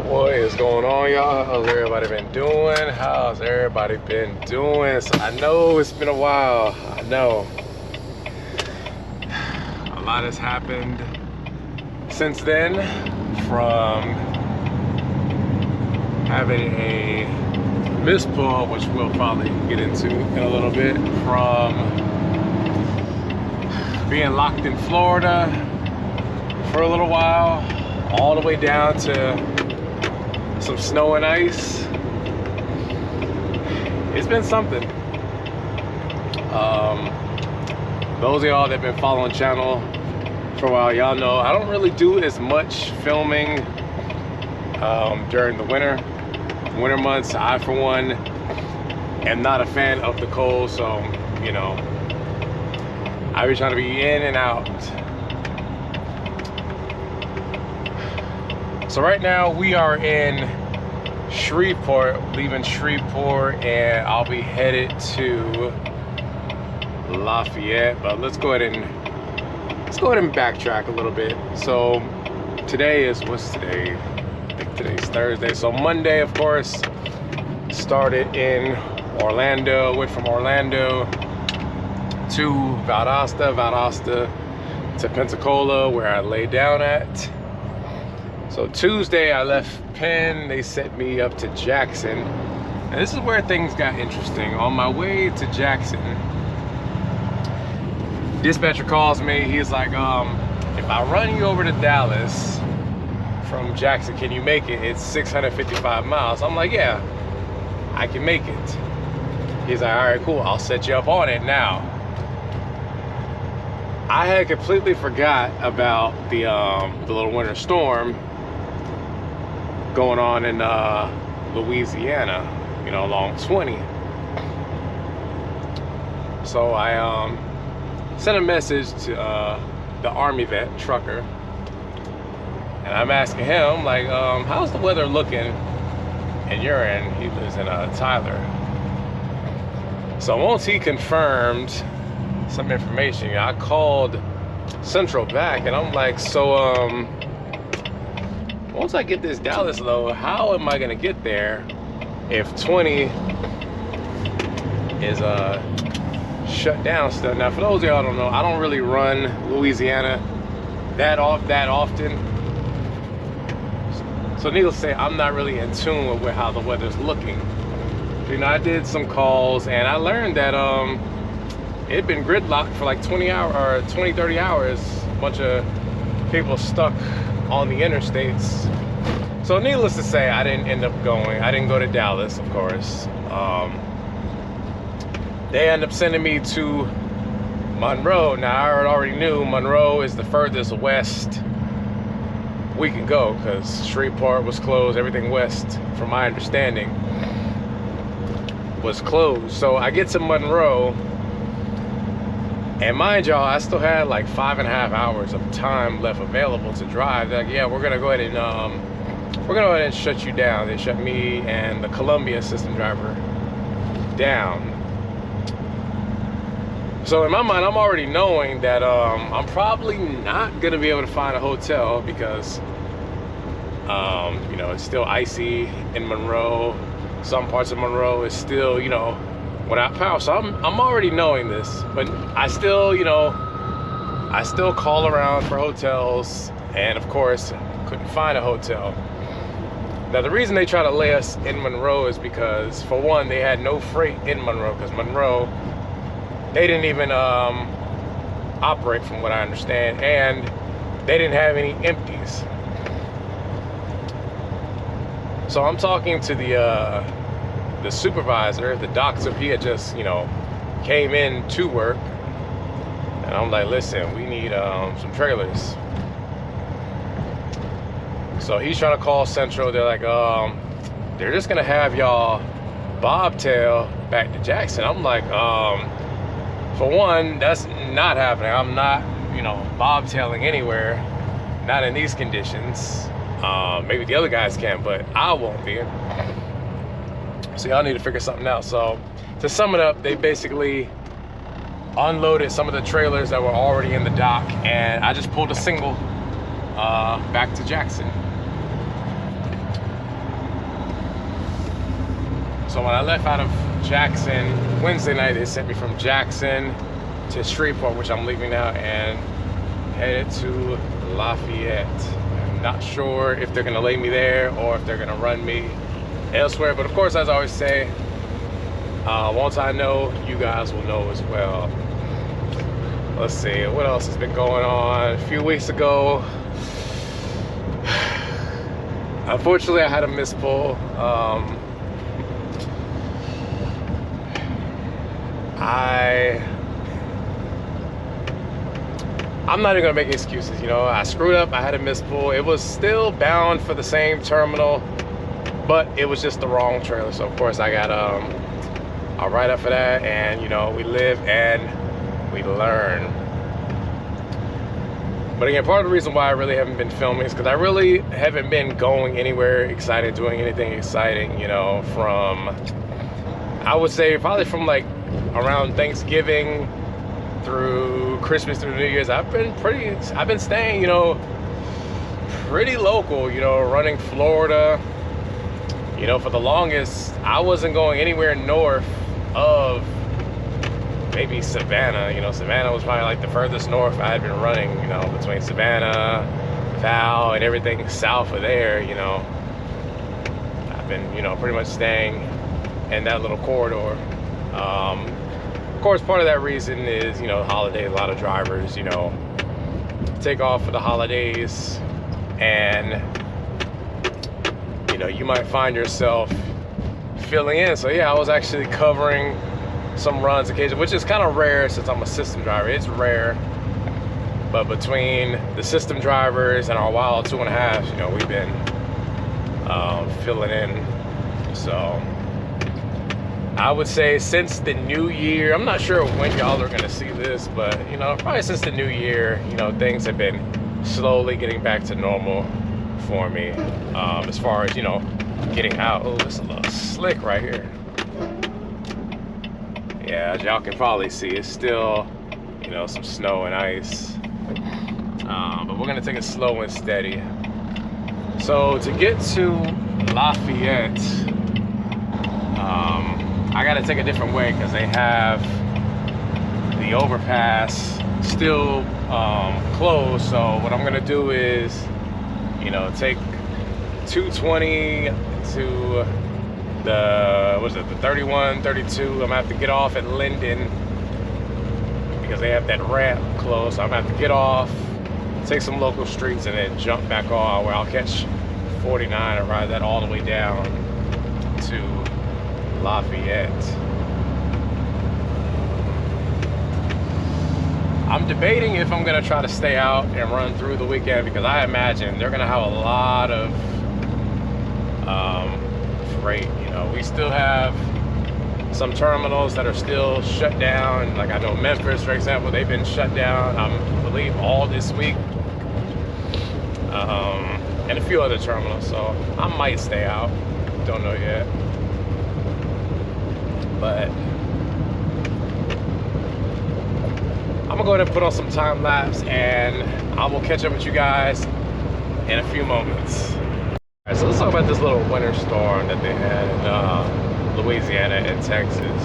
What is going on, y'all? How's everybody been doing? How's everybody been doing? So I know it's been a while. I know a lot has happened since then, from having a missed pull, which we'll probably get into in a little bit, from being locked in Florida for a little while, all the way down to some snow and ice. It's been something. Those of y'all that have been following the channel for a while, y'all know I don't really do as much filming during the winter months. I, for one, am not a fan of the cold, so you know, I be trying to be in and out. So right now we are in Shreveport, leaving Shreveport, and I'll be headed to Lafayette. But let's go ahead and backtrack a little bit. So today is, what's today? I think today's Thursday. So Monday, of course, started in Orlando, went from Orlando to Valdosta to Pensacola, where I laid down at. So Tuesday I left Penn, they sent me up to Jackson. And this is where things got interesting. On my way to Jackson, dispatcher calls me. He's like, if I run you over to Dallas from Jackson, can you make it? It's 655 miles. I'm like, yeah, I can make it. He's like, all right, cool, I'll set you up on it now. I had completely forgot about the little winter storm going on in Louisiana, you know, along 20. So I sent a message to the Army vet trucker, and I'm asking him, like, how's the weather looking in your end? He lives in Tyler. So once he confirmed some information, I called Central back, and I'm like, so once I get this Dallas load, how am I gonna get there if 20 is shut down still? Now, for those of y'all who don't know, I don't really run Louisiana that often. So needless to say, I'm not really in tune with how the weather's looking. You know, I did some calls, and I learned that it'd been gridlocked for like 20, 30 hours. A bunch of people stuck on the interstates. So needless to say, I didn't end up going. I didn't go to Dallas, of course. They ended up sending me to Monroe. Now, I already knew Monroe is the furthest west we could go, because Shreveport was closed. Everything west, from my understanding, was closed. So I get to Monroe, and mind y'all, I still had like 5.5 hours of time left available to drive. They're like, yeah, we're gonna go ahead and shut you down. They shut me and the Columbia assistant driver down. So in my mind, I'm already knowing that I'm probably not gonna be able to find a hotel, because you know, it's still icy in Monroe. Some parts of Monroe is still, you know, without power. So I'm already knowing this, but I still, you know, I still call around for hotels, and of course couldn't find a hotel. Now, the reason they try to lay us in Monroe is because, for one, they had no freight in Monroe, because Monroe, they didn't even operate, from what I understand, and they didn't have any empties. So I'm talking to the supervisor, the doctor. He had just, you know, came in to work, and I'm like, listen, we need some trailers. So he's trying to call Central. They're like, they're just gonna have y'all bobtail back to Jackson. I'm like, for one, that's not happening. I'm not, you know, bobtailing anywhere, not in these conditions. Maybe the other guys can, but I won't be. So y'all need to figure something out. So to sum it up, they basically unloaded some of the trailers that were already in the dock, and I just pulled a single back to Jackson. So when I left out of Jackson Wednesday night, they sent me from Jackson to Shreveport, which I'm leaving now, and headed to Lafayette. I'm not sure if they're gonna lay me there or if they're gonna run me elsewhere, but of course, as I always say, once I know, you guys will know as well. Let's see, what else has been going on? A few weeks ago, unfortunately, I had a missed pull. I'm not even gonna make excuses, you know. I screwed up, I had a missed pull. It was still bound for the same terminal, but it was just the wrong trailer. So of course I got a write-up for that, and you know, we live and we learn. But again, part of the reason why I really haven't been filming is because I really haven't been going anywhere excited, doing anything exciting, you know, from, I would say probably from like around Thanksgiving through Christmas, through New Year's. I've been staying, you know, pretty local, you know, running Florida. You know, for the longest, I wasn't going anywhere north of maybe Savannah. You know, Savannah was probably like the furthest north I had been running, you know, between Savannah, Val, and everything south of there, you know. I've been, you know, pretty much staying in that little corridor. Of course, part of that reason is, you know, holidays. A lot of drivers, you know, take off for the holidays, and you know, you might find yourself filling in. So yeah, I was actually covering some runs occasionally, which is kind of rare since I'm a system driver. It's rare, but between the system drivers and our wild 2.5, you know, we've been filling in. So I would say since the new year, I'm not sure when y'all are gonna see this, but you know, probably since the new year, you know, things have been slowly getting back to normal for me, as far as, you know, getting out. Oh, this is a little slick right here. Yeah, as y'all can probably see, it's still, you know, some snow and ice, but we're gonna take it slow and steady. So to get to Lafayette, I gotta take a different way because they have the overpass still closed. So what I'm gonna do is, you know, take 220 to the, what is it, the 31, 32. I'm gonna have to get off at Linden because they have that ramp closed. So I'm gonna have to get off, take some local streets, and then jump back on where I'll catch 49 and ride that all the way down to Lafayette. I'm debating if I'm gonna try to stay out and run through the weekend, because I imagine they're gonna have a lot of freight. You know, we still have some terminals that are still shut down. Like I know Memphis, for example, they've been shut down, I believe, all this week. And a few other terminals, so I might stay out. Don't know yet. But I'm gonna go ahead and put on some time lapse, and I will catch up with you guys in a few moments. All right, so let's talk about this little winter storm that they had in Louisiana and Texas.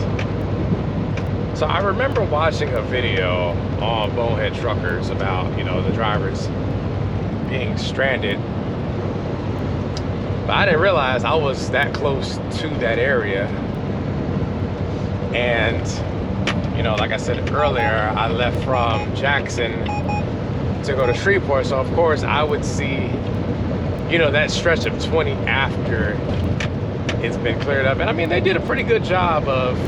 So I remember watching a video on Bonehead Truckers about, you know, the drivers being stranded, but I didn't realize I was that close to that area. And you know, like I said earlier, I left from Jackson to go to Shreveport, so of course I would see, you know, that stretch of 20 after it's been cleared up. And I mean, they did a pretty good job of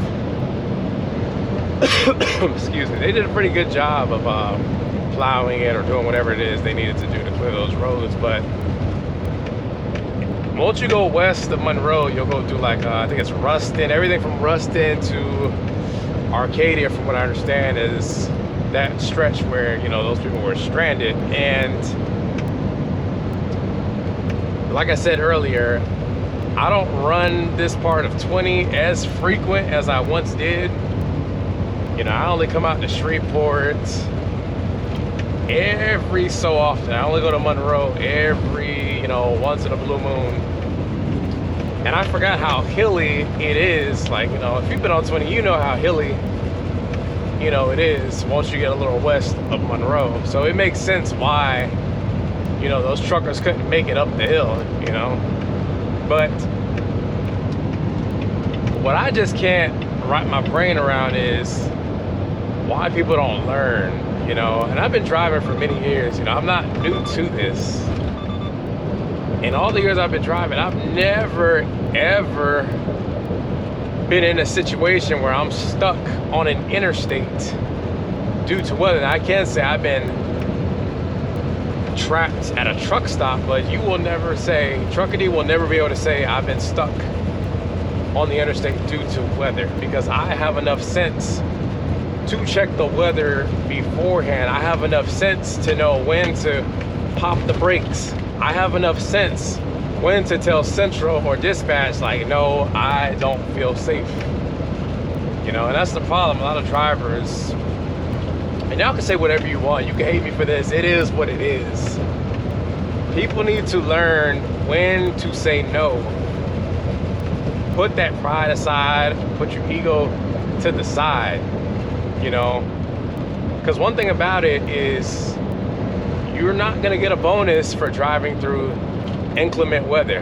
excuse me, they did a pretty good job of plowing it or doing whatever it is they needed to do to clear those roads. But once you go west of Monroe, you'll go through like I think it's Ruston. Everything from Ruston to Arcadia, from what I understand, is that stretch where, you know, those people were stranded. And like I said earlier, I don't run this part of 20 as frequent as I once did. You know, I only come out to Shreveport every so often. I only go to Monroe every, you know, once in a blue moon. And I forgot how hilly it is. Like, you know, if you've been on 20, you know how hilly, you know, it is once you get a little west of Monroe. So it makes sense why, you know, those truckers couldn't make it up the hill, you know. But what I just can't wrap my brain around is why people don't learn, you know. And I've been driving for many years, you know, I'm not new to this. In all the years I've been driving, I've never, ever been in a situation where I'm stuck on an interstate due to weather. And I can say I've been trapped at a truck stop, but you will never say, Truckity will never be able to say I've been stuck on the interstate due to weather, because I have enough sense to check the weather beforehand. I have enough sense to know when to pop the brakes. I have enough sense when to tell Central or dispatch, like, no, I don't feel safe. You know, and that's the problem. A lot of drivers, and y'all can say whatever you want. You can hate me for this. It is what it is. People need to learn when to say no. Put that pride aside. Put your ego to the side. You know, because one thing about it is you're not going to get a bonus for driving through inclement weather.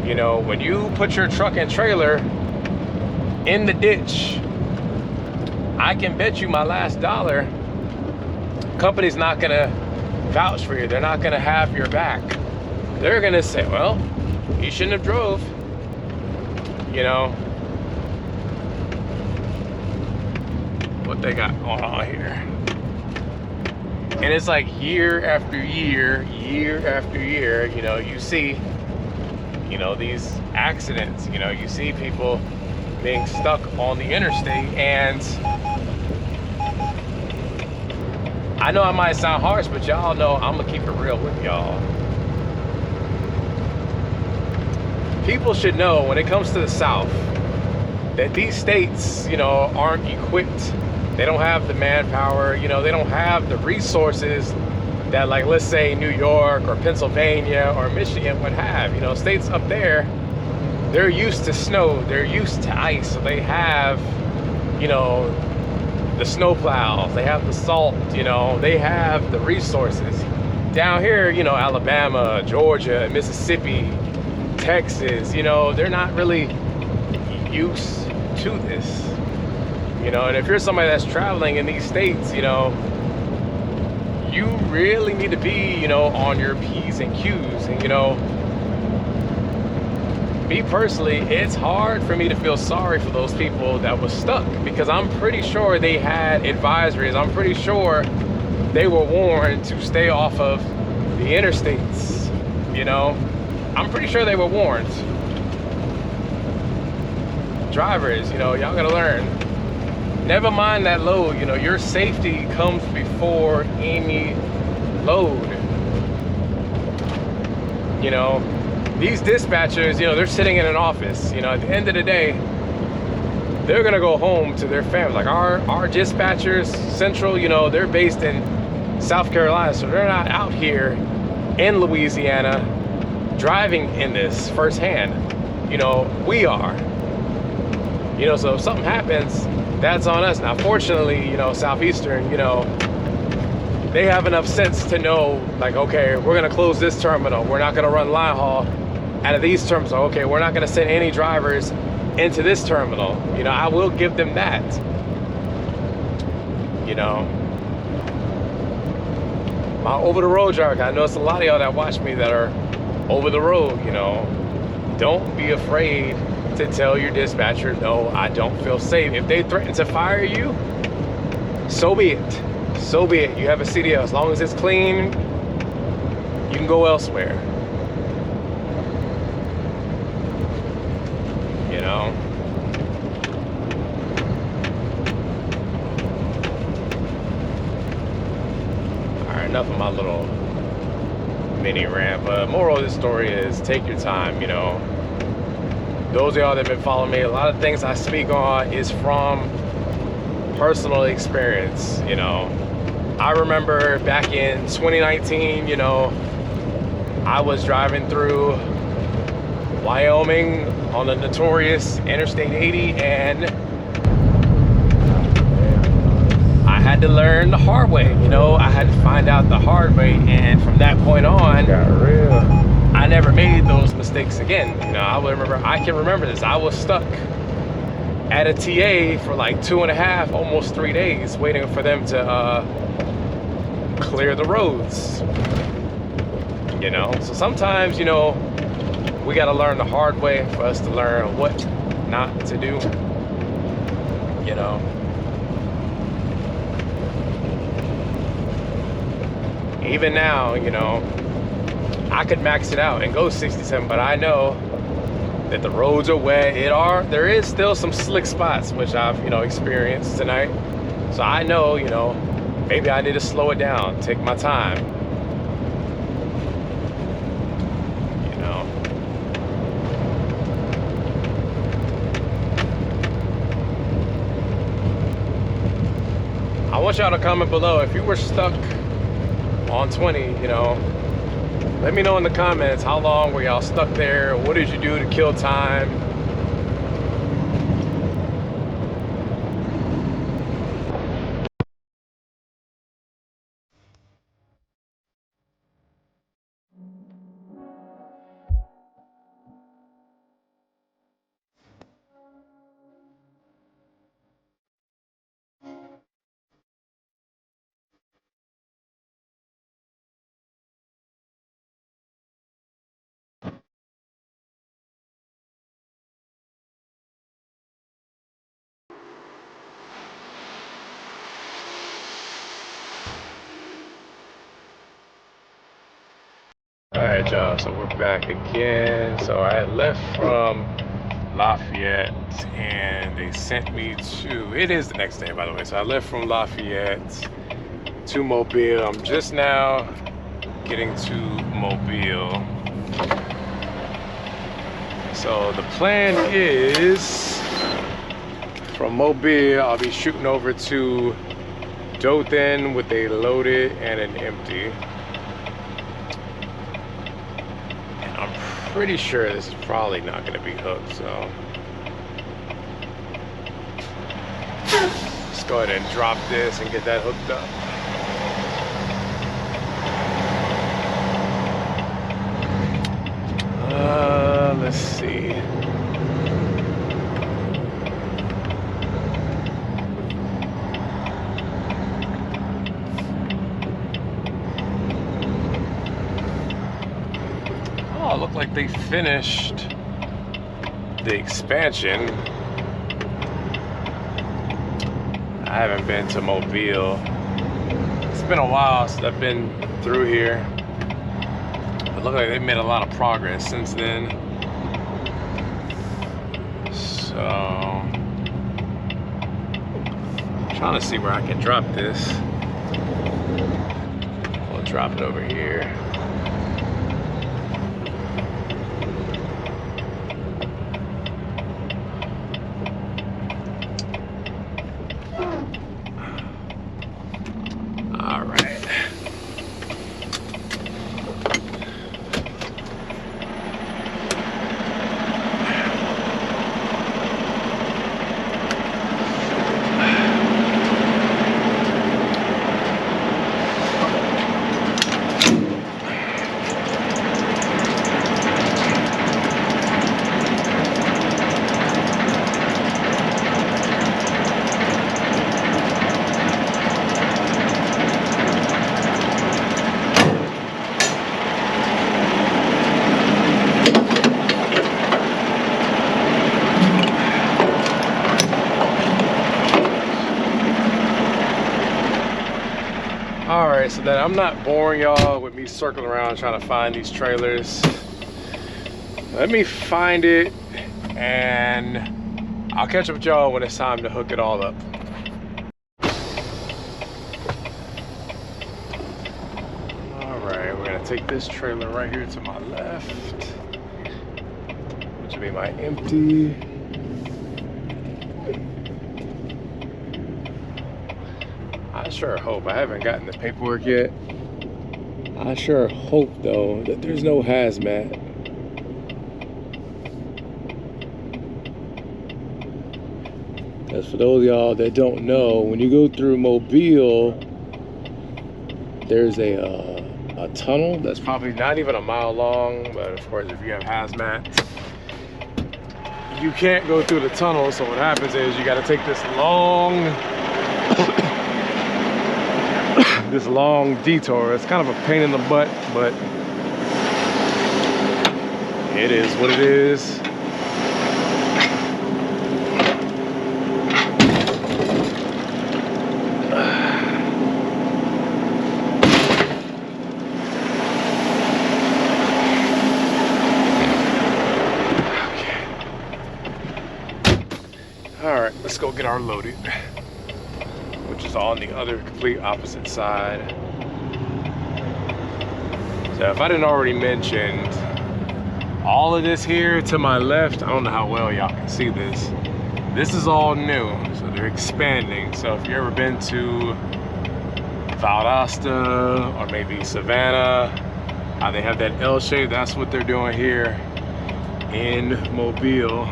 You know, when you put your truck and trailer in the ditch, I can bet you my last dollar, company's not going to vouch for you. They're not going to have your back. They're going to say, well, you shouldn't have drove. You know, what they got going on here. And it's like year after year, year after year, you know, you see, you know, these accidents, you know, you see people being stuck on the interstate. And I know I might sound harsh, but y'all know I'm gonna keep it real with y'all. People should know when it comes to the South that these states, you know, aren't equipped. They don't have the manpower, you know, they don't have the resources that, like, let's say New York or Pennsylvania or Michigan would have. You know, states up there, they're used to snow, they're used to ice, so they have, you know, the snow plows, they have the salt, you know, they have the resources. Down here, you know, Alabama, Georgia, Mississippi, Texas, you know, they're not really used to this. You know, and if you're somebody that's traveling in these states, you know, you really need to be, you know, on your P's and Q's. And, you know, me personally, it's hard for me to feel sorry for those people that was stuck, because I'm pretty sure they had advisories. I'm pretty sure they were warned to stay off of the interstates, you know. I'm pretty sure they were warned. Drivers, you know, y'all gotta learn. Never mind that load, you know, your safety comes before any load. You know, these dispatchers, you know, they're sitting in an office, you know, at the end of the day, they're gonna go home to their family. Like our dispatchers, Central, you know, they're based in South Carolina, so they're not out here in Louisiana driving in this firsthand. You know, we are. You know, so if something happens, that's on us. Now, fortunately, you know, Southeastern, you know, they have enough sense to know, like, okay, we're gonna close this terminal. We're not gonna run line haul out of these terminals. Okay, we're not gonna send any drivers into this terminal. You know, I will give them that. You know, my over the road driver, I know it's a lot of y'all that watch me that are over the road, you know, don't be afraid to tell your dispatcher, no, I don't feel safe. If they threaten to fire you, so be it. So be it. You have a CDL. As long as it's clean, you can go elsewhere. You know? Alright, enough of my little mini rant, but moral of this story is take your time, you know. Those of y'all that have been following me, a lot of things I speak on is from personal experience, you know. I remember back in 2019, you know, I was driving through Wyoming on the notorious Interstate 80, and I had to learn the hard way. You know, I had to find out the hard way, and from that point on, I never made those mistakes again. You know, I can remember this. I was stuck at a TA for like 2.5, almost 3 days, waiting for them to clear the roads. You know, so sometimes, you know, we got to learn the hard way for us to learn what not to do. You know, even now, you know, I could max it out and go 67, but I know that the roads are wet. There is still some slick spots, which I've, you know, experienced tonight. So I know, you know, maybe I need to slow it down, take my time. You know. I want y'all to comment below if you were stuck on 20, you know. Let me know in the comments, how long were y'all stuck there? What did you do to kill time? All right, y'all, so we're back again. So I had left from Lafayette and they sent me to, it is the next day, by the way. So I left from Lafayette to Mobile. I'm just now getting to Mobile. So the plan is from Mobile, I'll be shooting over to Dothan with a loaded and an empty. Pretty sure this is probably not going to be hooked, so let's go ahead and drop this and get that hooked up. Let's see. Oh, it looked like they finished the expansion. I haven't been to Mobile. It's been a while since I've been through here. It looked like they made a lot of progress since then. So, I'm trying to see where I can drop this. We'll drop it over here. So that I'm not boring y'all with me circling around trying to find these trailers. Let me find it and I'll catch up with y'all when it's time to hook it all up. All right, we're gonna take this trailer right here to my left, which will be my empty. I sure hope, I haven't gotten the paperwork yet. I sure hope though that there's no hazmat. As for those of y'all that don't know, when you go through Mobile, there's a tunnel that's probably not even a mile long, but of course if you have hazmat, you can't go through the tunnel. So what happens is you got to take this long this long detour. It's kind of a pain in the butt, but it is what it is. Alright, let's go get our loaded, which is on the other complete opposite side. So if I didn't already mention, all of this here to my left, I don't know how well y'all can see this. This is all new, so they're expanding. So if you've ever been to Valdosta or maybe Savannah, how they have that L shape, that's what they're doing here in Mobile.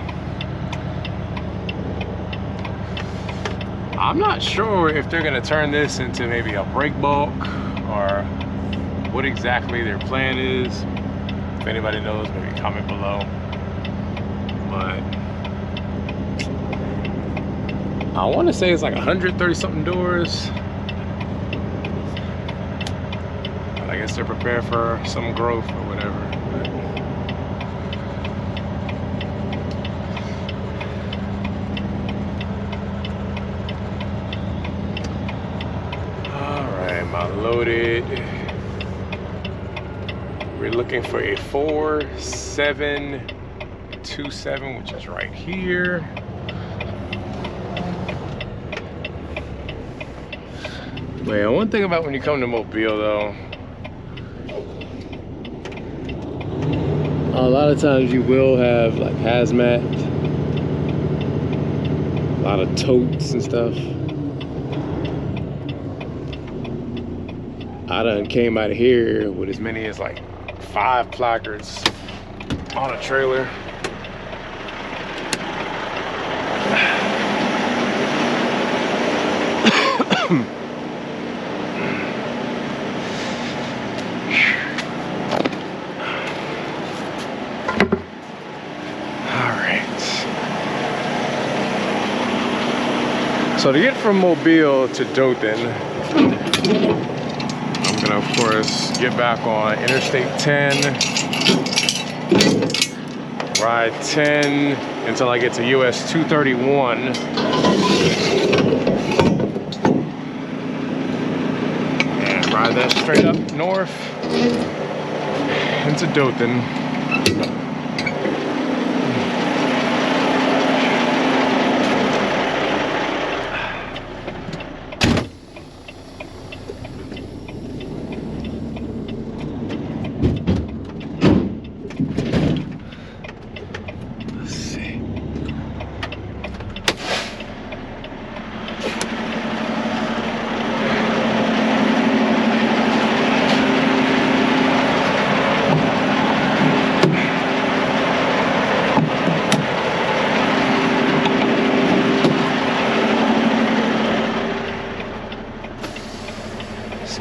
I'm not sure if they're gonna turn this into maybe a break bulk or what exactly their plan is. If anybody knows, maybe comment below. But I want to say it's like 130 something doors. But I guess they're prepared for some growth or whatever. Loaded. We're looking for a 4727, which is right here. Man, one thing about when you come to Mobile though, a lot of times you will have like hazmat, a lot of totes and stuff. I done came out of here with as many as like 5 placards on a trailer. All right. So to get from Mobile to Dothan, of course, get back on Interstate 10, ride 10 until I get to US 231. And ride that straight up north into Dothan.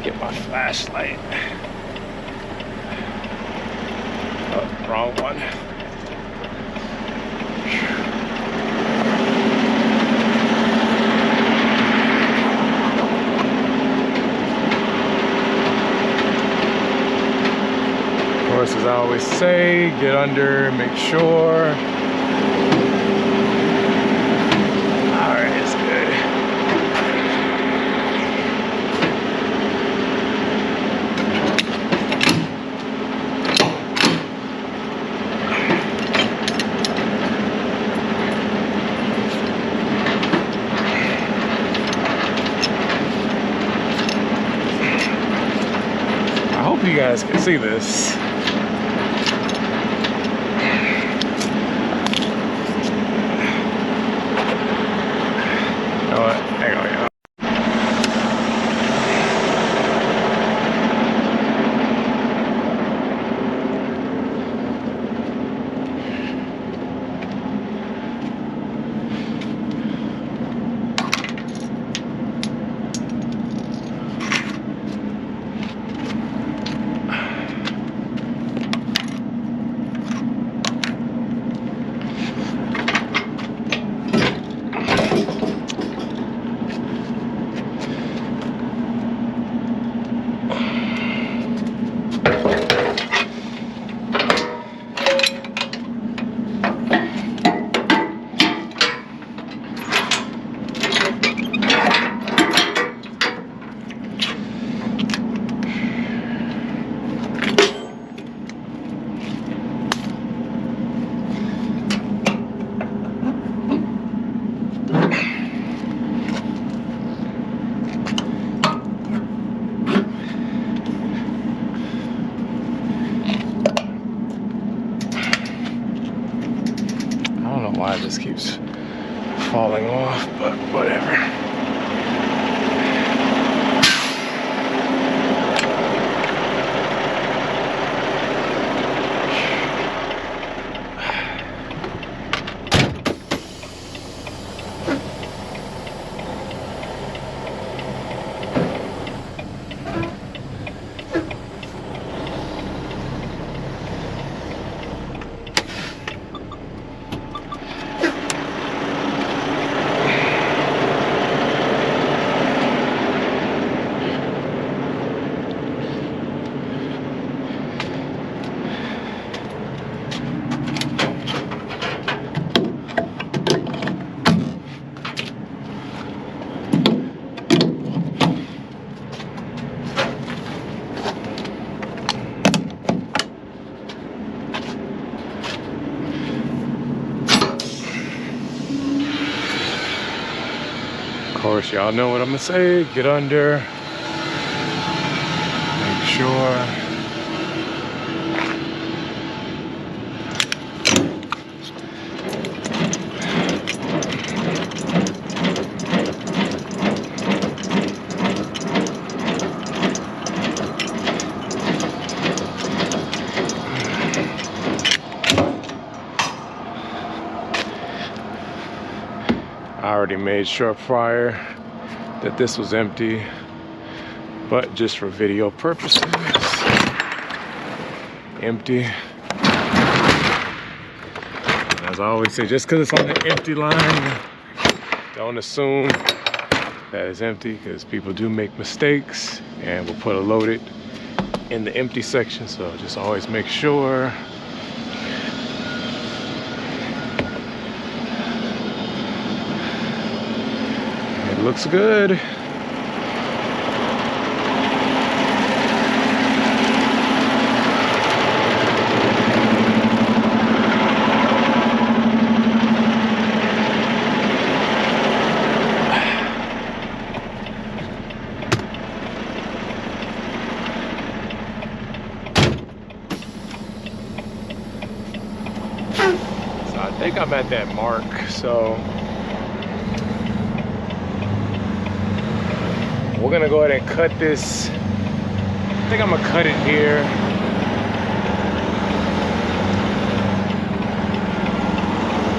Get my flashlight. Oh, wrong one. Of course, as I always say, get under, make sure. All right, it's good. You guys can see this. You know what? Hang on, yeah. why this keeps falling off, but whatever. Of course, y'all know what I'm gonna say. Get under. Make sure. I already made sure prior that this was empty, but just for video purposes, empty. And as I always say, just because it's on the empty line, don't assume that it's empty, because people do make mistakes and will put a loaded in the empty section. So just always make sure. It looks good. So I think I'm at that mark, so we're gonna go ahead and cut this. I think I'm gonna cut it here.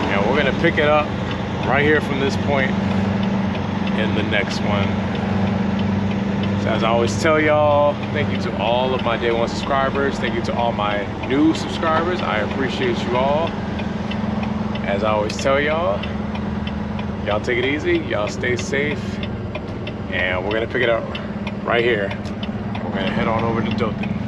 And we're gonna pick it up right here from this point in the next one. So as I always tell y'all, thank you to all of my day one subscribers. Thank you to all my new subscribers. I appreciate you all. As I always tell y'all, y'all take it easy, y'all stay safe. And we're gonna pick it up right here. We're gonna head on over to Dothan.